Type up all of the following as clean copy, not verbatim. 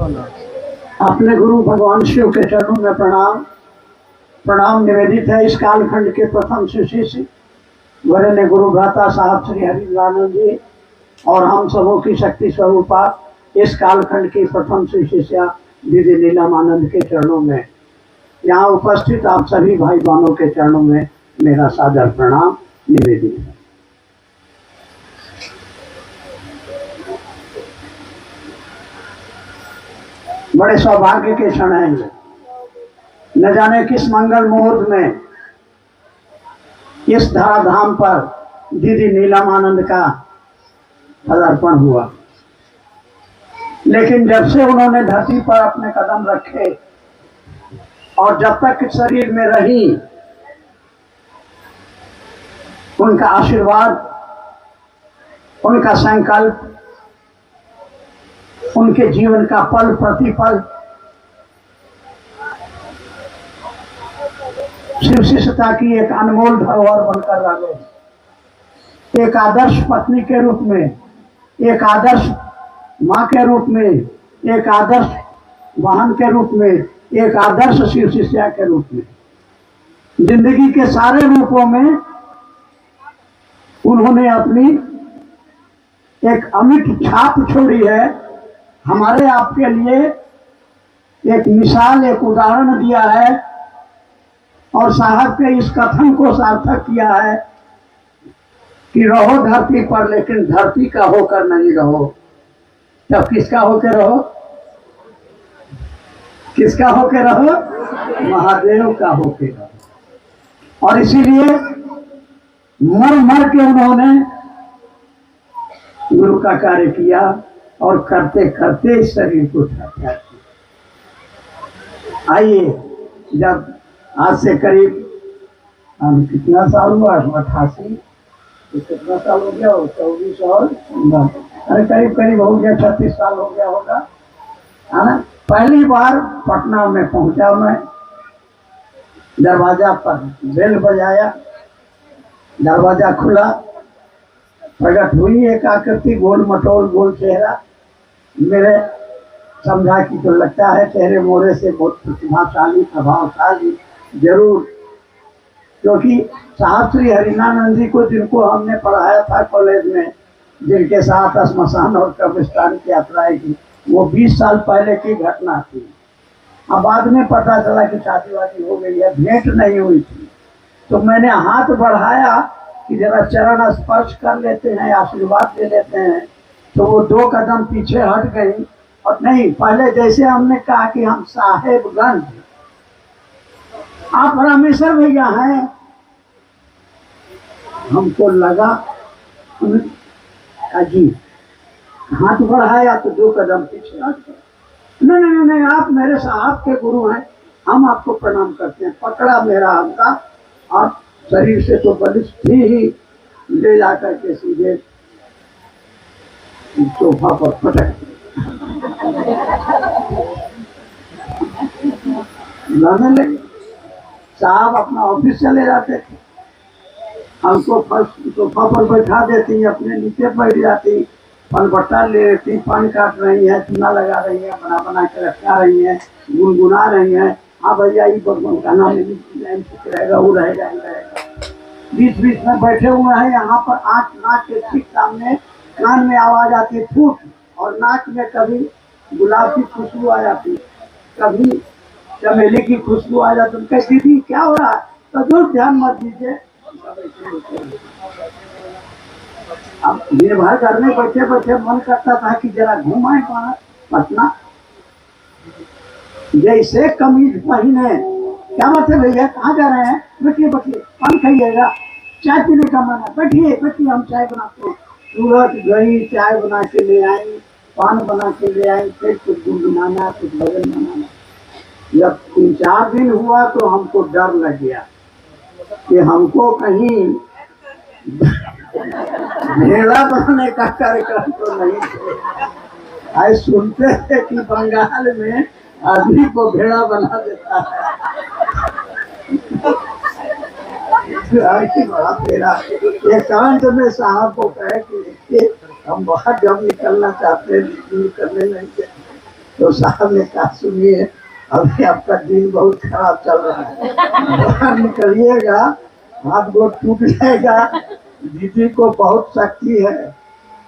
अपने गुरु भगवान शिव के चरणों में प्रणाम निवेदित है। इस कालखंड के प्रथम शिष्य वरेण्य गुरु भ्राता साहब श्री हरिद्वानंद जी और हम सबों की शक्ति स्वरूपा इस कालखंड की प्रथम शिष्या दीदी नीलम आनंद के चरणों में, यहाँ उपस्थित आप सभी भाई बहनों के चरणों में मेरा सादर प्रणाम निवेदित है। बड़े सौभाग्य के क्षण हैं ये। न जाने किस मंगल मुहूर्त में इस धराधाम पर दीदी नीलम आनंद का पदार्पण हुआ, लेकिन जब से उन्होंने धरती पर अपने कदम रखे और जब तक शरीर में रही, उनका आशीर्वाद, उनका संकल्प, उनके जीवन का पल प्रतिपल शिव शिष्यता की एक अनमोल धरोहर बनकर रह गए। एक आदर्श पत्नी के रूप में, एक आदर्श माँ के रूप में, एक आदर्श बहन के रूप में, एक आदर्श शिव शिष्या के रूप में, जिंदगी के सारे रूपों में उन्होंने अपनी एक अमिट छाप छोड़ी है। हमारे आपके लिए एक मिसाल, एक उदाहरण दिया है और साहब के इस कथन को सार्थक किया है कि रहो धरती पर, लेकिन धरती का होकर नहीं रहो। तब किसका होकर रहो? किसका होकर रहो? महादेव का होकर रहो। और इसीलिए मर मर के उन्होंने गुरु का कार्य किया और करते करते इस शरीर को त्याग किया। आइए, जब आज से करीब कितना साल हुआ? 88, कितना साल हो गया? 24 और अरे करीब हो गया 36 साल हो गया होगा, है ना। पहली बार पटना में पहुंचा मैं, दरवाजा पर बेल बजाया, दरवाजा खुला, प्रकट हुई एक आकृति, गोल मटोल गोल चेहरा। मेरे समझा कि तो लगता है चेहरे मोरे से बहुत प्रतिभाशाली, प्रभावशाली जरूर, क्योंकि साहब श्री हरिनानंद जी को, जिनको हमने पढ़ाया था कॉलेज में, जिनके साथ श्मशान और कब्रिस्तान की यात्राएं की, वो 20 साल पहले की घटना थी। अब बाद में पता चला कि शादी वादी हो गई है, भेंट नहीं हुई थी। तो मैंने हाथ बढ़ाया कि जरा चरण स्पर्श कर लेते हैं, आशीर्वाद दे लेते हैं, तो वो 2 कदम पीछे हट गई। और नहीं, पहले जैसे हमने कहा कि हम साहेबगंज, आप रामेश्वर भैया हैं, हमको लगा अजीब। हाथ बढ़ाया तो 2 कदम पीछे हट गए। नहीं, आप मेरे साहब के गुरु हैं, हम आपको प्रणाम करते हैं। पकड़ा मेरा हाथ और शरीर से तो बलिष्ठ ही ले जाकर के सीधे सोफा पर पटक लाने लगे। साहब अपना ऑफिस चले जाते थे, हमको फर्स्ट सोफा पर बैठा देती, अपने नीचे बैठ जाती, पनबट्टा ले लेती, पान काट रही है, चूना लगा रही है, बना के रखा रही है, गुनगुना रही है। हाँ भैया, ये भगवान का नाम रहेगा, वो रहेगा। बीच बीच में बैठे हुए हैं, यहाँ पर आँख नाक के ठीक सामने, कान में आवाज आती फूट, और नाक में कभी गुलाब की खुशबू आ जाती, कभी चमेली की खुशबू आ जाती। उनका दीदी क्या हो रहा है? तो दूर ध्यान मत दीजिए। अब निर्भर करने बैठे बैठे मन करता था कि जरा घुमाए पटना, जैसे कमीज पहने। क्या बात है भैया, कहाँ जा रहे हैं? बैठिए, पान खाइएगा, चाय पीने का मन है, बैठिए, हम चाय बनाते हैं। सूरत गई, चाय बना के ले आई, पान बना के ले आई, फिर कुछ गुनगुनाना, कुछ भजन बनाना। जब 3-4 दिन हुआ तो हमको डर लग गया कि हमको कहीं भेड़ा बनाने का कार्यक्रम तो नहीं। आए सुनते थे कि बंगाल में आदमी को भेड़ा बना देता है। बड़ा तेरा एकांत में साहब को कहे कि हम बाहर जब निकलना चाहते हैं, निकलने नहीं चाहते, तो साहब ने कहा सुनिए, अभी आपका दिन बहुत खराब चल रहा है, बाहर निकलिएगा हाथ गोड़ टूट जाएगा। दीदी को बहुत शक्ति है,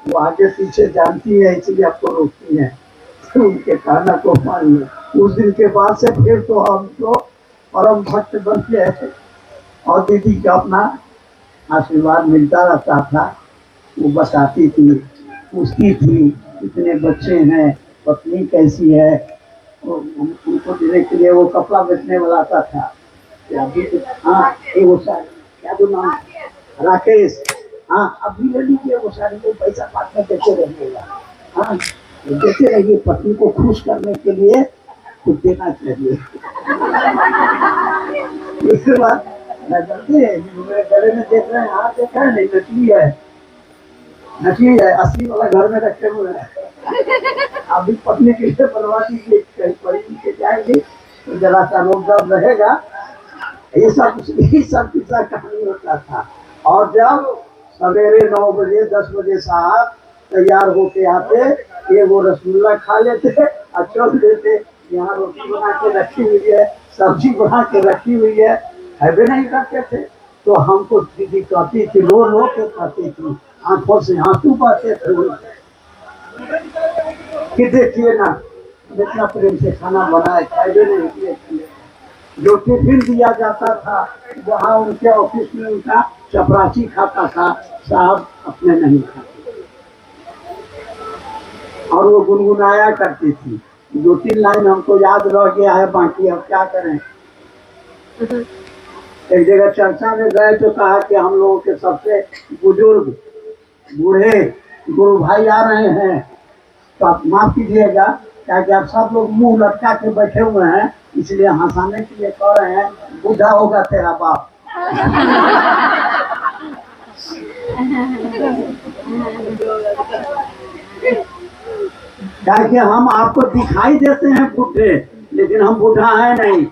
वो आगे पीछे जानती है, इसलिए आपको रोकती है। तो उनके कहना को मानिए। उस दिन के बाद से फिर तो हम तो परम भक्त बन गए थे और दीदी का अपना आशीर्वाद मिलता रहता था। वो बताती थी, पूछती थी कितने बच्चे हैं, पत्नी कैसी है। उनको देने के लिए वो कपड़ा बेचने वाला आता था। हाँ वो साड़ी क्या तो नाम, राकेश। हाँ अभी ले लीजिए वो साड़ी को, पैसा बात में देते रहिएगा। हाँ देते रहिए, पत्नी को खुश करने के लिए कुछ देना चाहिए। उसके बाद मेरे गले में देख रहे हैं, हाँ देखा है नहीं, नकली है, नकली है, असली वाला घर में रखे हुए हैं। अभी पत्नी के लिए बनवा दीजिए, कहीं पड़ी के जाएंगे तो जरा सा रोक रहेगा। ये सब किस्सा कहानी होता था। और जब सवेरे 9 बजे 10 बजे साहब तैयार होके आते, ये वो रसगुल्ला खा लेते और चल देते। यहाँ रोटी बना के रखी हुई है, सब्जी बना के रखी हुई है भी नहीं करते थे। तो हमको दीदी कहती थी, रो रो के कहती थी, आंखों से आंसू बहते थे कि देखिए ना इतना प्रेम से खाना बनाए, खाए नहीं किए। जो टिफिन दिया जाता था जहाँ उनके ऑफिस में उनका चपरासी खाता था, साहब अपने नहीं खाते। और वो गुनगुनाया करती थी। 2-3 लाइन हमको याद रह गया है, बाकी अब क्या करें। एक जगह चर्चा में गए तो कहा कि हम लोगों के सबसे बुजुर्ग बूढ़े गुरु भाई आ रहे हैं, तो आप माफ कीजिएगा, क्या कि आप सब लोग मुंह लटका के बैठे हुए हैं, इसलिए हंसाने के लिए कह रहे हैं, बूढ़ा होगा तेरा बाप। क्या कि हम आपको दिखाई देते हैं बूढ़े, लेकिन हम बूढ़ा है नहीं।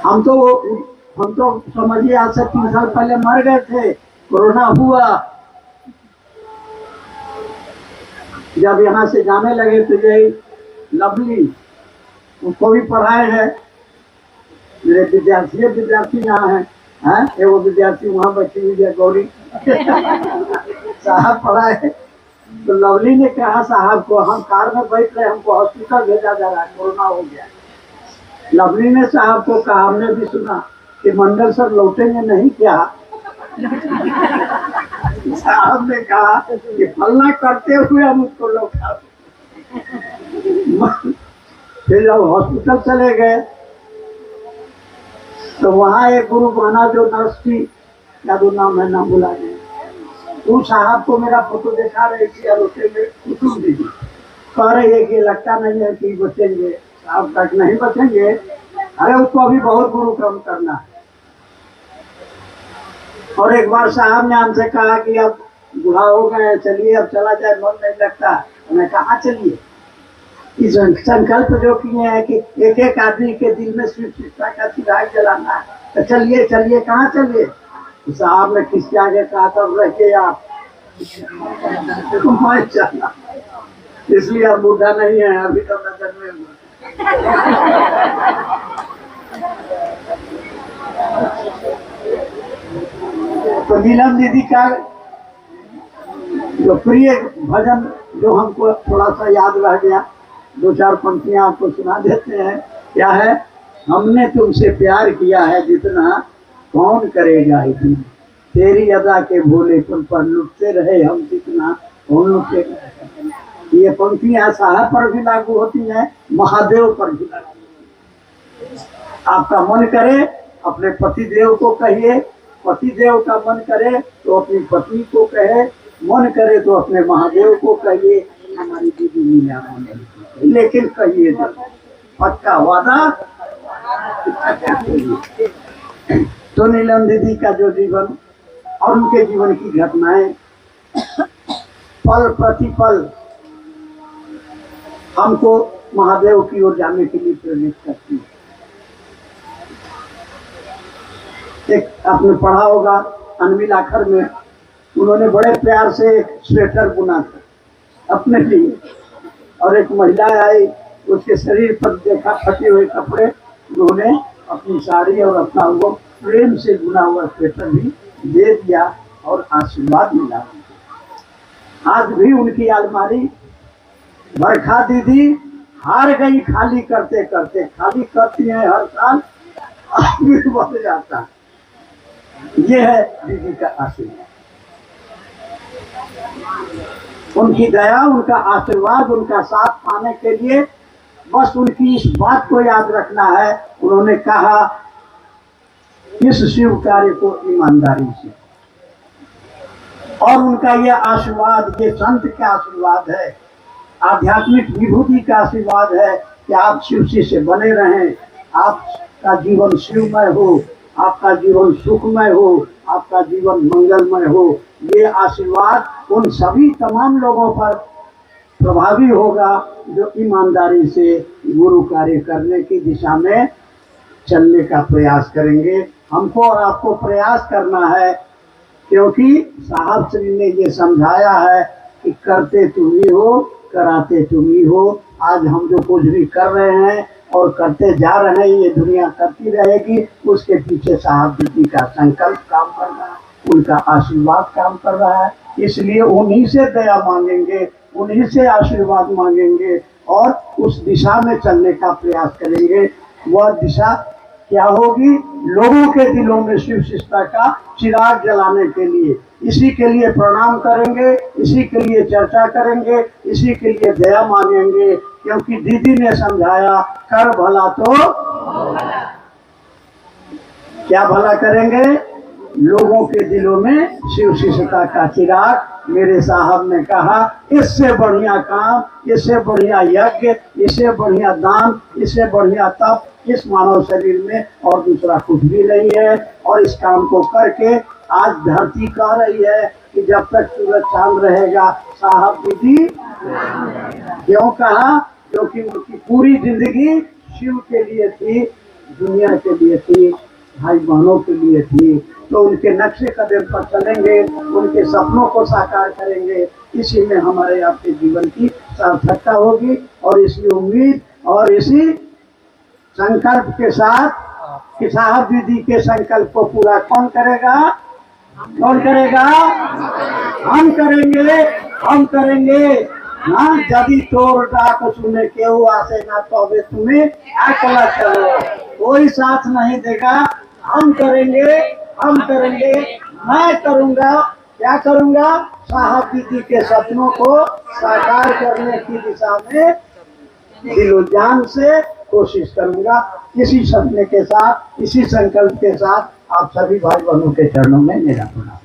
हम तो समझिए आज से 3 साल पहले मर गए थे, कोरोना हुआ। जब यहाँ से जाने लगे तो यही लवली, उसको भी पढ़ाए हैं, मेरे विद्यार्थी यहाँ हैं, एगो विद्यार्थी वहाँ बैठी हुई है, गौरी। साहब पढ़ाए। तो लवली ने कहा साहब को, हम कार में बैठ रहे, हमको हॉस्पिटल भेजा जा रहा है, कोरोना हो गया। लवली ने साहब को कहा, हमने भी सुना कि मंडल सर लौटेंगे नहीं क्या। साहब ने कहा कि फलना करते हुए हम उसको लौटा। फिर जब हॉस्पिटल चले गए तो वहाँ एक गुरु बना जो नर्स थी, क्या तो नाम है, नाम बुला गए। वो साहब को मेरा फोटो दिखा रही थी और उससे कुटुम दीदी कह रही है कि लगता नहीं है कि बचेंगे, साहब तक नहीं बचेंगे। अरे उसको अभी बहुत गुरु कम करना है। और एक बार साहब ने हमसे कहा कि अब बुढ़ा हो गए, चलिए अब चला जाए, मन नहीं लगता। मैं कहा चलिए, इस संकल्प जो किए हैं कि एक एक आदमी के दिल में शिव शिक्षा का चिराग जलाना है, तो चलिए चलिए, कहाँ चलिए। तो साहब ने किसके आगे कहा, तब रहिए आप। इसलिए अब बूढ़ा नहीं है, अभी तो नजर में हुआ। तो नीलम दीदी का जो प्रिय भजन जो हमको थोड़ा सा याद रह गया, 2-4 पंक्तियां आपको सुना देते हैं। क्या है, हमने तुमसे प्यार किया है जितना, कौन करेगा इतना, तेरी अदा के भोलेपन पर लुटते रहे हम जितना, कौन लुटेगा। ये पंक्तियां साहब पर भी लागू होती हैं, महादेव पर भी लागू। आपका मन करे अपने पति देव को कहिए, पति देव का मन करे तो अपनी पत्नी को कहे, मन करे तो अपने महादेव को कहिए, हमारी दीदी मीना, लेकिन कहिए पक्का वादा। तो नीलम दीदी का जो जीवन और उनके जीवन की घटनाएं पल प्रतिपल हमको महादेव की ओर जाने के लिए प्रेरित करती है। एक आपने पढ़ा होगा अनविल आखर में उन्होंने बड़े प्यार से एक स्वेटर बुना था अपने लिए, और एक महिला आई, उसके शरीर पर देखा फटे हुए कपड़े, उन्होंने अपनी साड़ी और अपना वो प्रेम से बुना हुआ स्वेटर भी दे दिया और आशीर्वाद मिला। आज भी उनकी अलमारी बरखा दीदी हार गई खाली करते करते, खाली करती है हर साल, आदमी बढ़ जाता। ये है दीदी का आशीर्वाद, उनकी दया, उनका आशीर्वाद, उनका साथ पाने के लिए बस उनकी इस बात को याद रखना है। उन्होंने कहा इस शिव कार्य को ईमानदारी से, और उनका यह आशीर्वाद, ये संत का आशीर्वाद है, आध्यात्मिक विभूति का आशीर्वाद है कि आप शिव से बने रहें, आपका जीवन शिवमय हो, आपका जीवन सुखमय हो, आपका जीवन मंगलमय हो। ये आशीर्वाद उन सभी तमाम लोगों पर प्रभावी होगा जो ईमानदारी से गुरु कार्य करने की दिशा में चलने का प्रयास करेंगे। हमको और आपको प्रयास करना है, क्योंकि साहब श्री ने ये समझाया है कि करते तुम ही हो, कराते तुम ही हो। आज हम जो कुछ भी कर रहे हैं और करते जा रहे हैं, ये दुनिया करती रहेगी, उसके पीछे साहब जी का संकल्प काम कर रहा है, उनका आशीर्वाद काम कर रहा है। इसलिए उन्हीं से दया मांगेंगे, उन्हीं से आशीर्वाद मांगेंगे और उस दिशा में चलने का प्रयास करेंगे। वह दिशा क्या होगी? लोगों के दिलों में शिव शिष्टता का चिराग जलाने के लिए। इसी के लिए प्रणाम करेंगे, इसी के लिए चर्चा करेंगे, इसी के लिए दया मांगेंगे, क्योंकि दीदी ने समझाया कर भला तो क्या भला करेंगे? लोगों के दिलों में शिव शिष्टता का चिराग। मेरे साहब ने कहा इससे बढ़िया काम, इससे बढ़िया यज्ञ, इससे बढ़िया दान, इससे बढ़िया तप इस मानव शरीर में और दूसरा कुछ भी नहीं है। और इस काम को करके आज धरती कह रही है कि जब तक सूरज चांद रहेगा साहब दीदी। क्यों कहा? क्योंकि उनकी पूरी जिंदगी शिव के लिए थी, दुनिया के लिए थी, भाई बहनों के लिए थी। तो उनके नक्शे कदम पर चलेंगे, उनके सपनों को साकार करेंगे, इसी में हमारे आपके जीवन की सार्थकता होगी। और इसी उम्मीद और इसी संकल्प के साथ कि साहब दीदी के संकल्प को पूरा कौन करेगा? कौन करेगा? हम करेंगे, हम करेंगे। हाँ, यदि तोर डाक सुने केहू आसे ना तबे तुम्हें अकेला चलो, कोई साथ नहीं देगा। हम करेंगे, हम करेंगे, मैं करूँगा। क्या करूँगा? साहब दीदी के सपनों को साकार करने की दिशा में दिलो जान से कोशिश करूँगा। इसी सपने के साथ, इसी संकल्प के साथ आप सभी भाई बहनों के चरणों में मेरा प्रणाम।